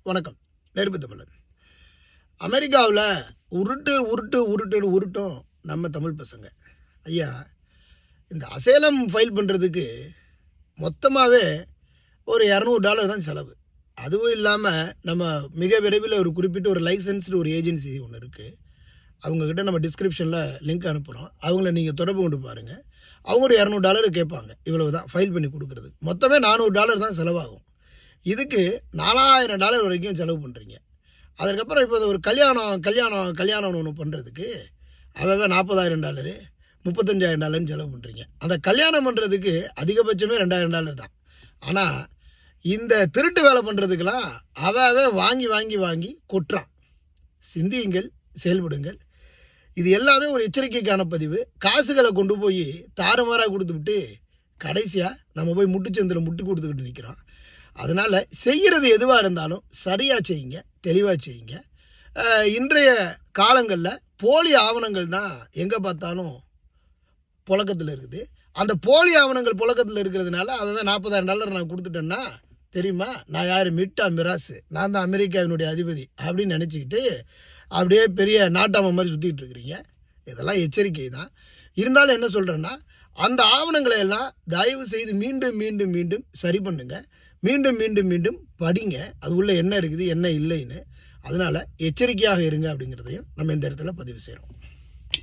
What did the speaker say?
வணக்கம். நெருப்பு தமிழன். அமெரிக்காவில் உருட்டும் நம்ம தமிழ் பசங்க. ஐயா, இந்த அசேலம் ஃபைல் பண்ணுறதுக்கு மொத்தமாகவே ஒரு $200 தான் செலவு. அதுவும் இல்லாமல் நம்ம மிக விரைவில் ஒரு குறிப்பிட்ட ஒரு லைசன்ஸ்டு ஒரு ஏஜென்சி ஒன்று இருக்குது. அவங்கக்கிட்ட நம்ம டிஸ்கிரிப்ஷனில் லிங்க் அனுப்புகிறோம். அவங்கள நீங்கள் தொடர்பு கொண்டு பாருங்கள். அவங்க ஒரு $200 கேட்பாங்க. இவ்வளவு தான் ஃபைல் பண்ணி கொடுக்குறது. மொத்தமே $400 தான் செலவாகும். இதுக்கு $4000 வரைக்கும் செலவு பண்ணுறீங்க. அதுக்கப்புறம் இப்போ ஒரு கல்யாணம் ஒன்று பண்ணுறதுக்கு அவன் $40,000 $35,000 செலவு பண்ணுறீங்க. அந்த கல்யாணம் பண்ணுறதுக்கு அதிகபட்சமே $2,000 தான். ஆனால் இந்த திருட்டு வேலை பண்ணுறதுக்கெல்லாம் அவன் வாங்கி கொட்டுறான். சிந்தியுங்கள், செயல்படுங்கள். இது எல்லாமே ஒரு எச்சரிக்கைக்கான பதிவு. காசுகளை கொண்டு போய் தாறுமாறாக கொடுத்துவிட்டு கடைசியாக நம்ம போய் முட்டுச்சந்தில் முட்டி கொடுத்துக்கிட்டு நிற்கிறோம். அதனால் செய்கிறது எதுவாக இருந்தாலும் சரியாக செய்யுங்க, தெளிவாக செய்யுங்க. இன்றைய காலங்களில் போலி ஆவணங்கள் தான் எங்கே பார்த்தாலும் புழக்கத்தில் இருக்குது. அந்த போலி ஆவணங்கள் புழக்கத்தில் இருக்கிறதுனால அவன் $40,000 நான் கொடுத்துட்டேன்னா தெரியுமா, நான் யார், மிட்டா மிராசு, நான் தான் அமெரிக்காவினுடைய அதிபதி அப்படின்னு நினச்சிக்கிட்டு அப்படியே பெரிய நாட்டாம மாதிரி சுற்றிக்கிட்டு இருக்கிறீங்க. இதெல்லாம் எச்சரிக்கை தான். இருந்தாலும் என்ன சொல்கிறேன்னா, அந்த ஆவணங்களை எல்லாம் தயவு செய்து மீண்டும் சரி பண்ணுங்கள். மீண்டும் படிங்க. அது உள்ள என்ன இருக்குது என்ன இல்லைன்னு. அதனால் எச்சரிக்கையாக இருங்க அப்படிங்கிறதையும் நம்ம இந்த இடத்துல பதிவு செய்கிறோம்.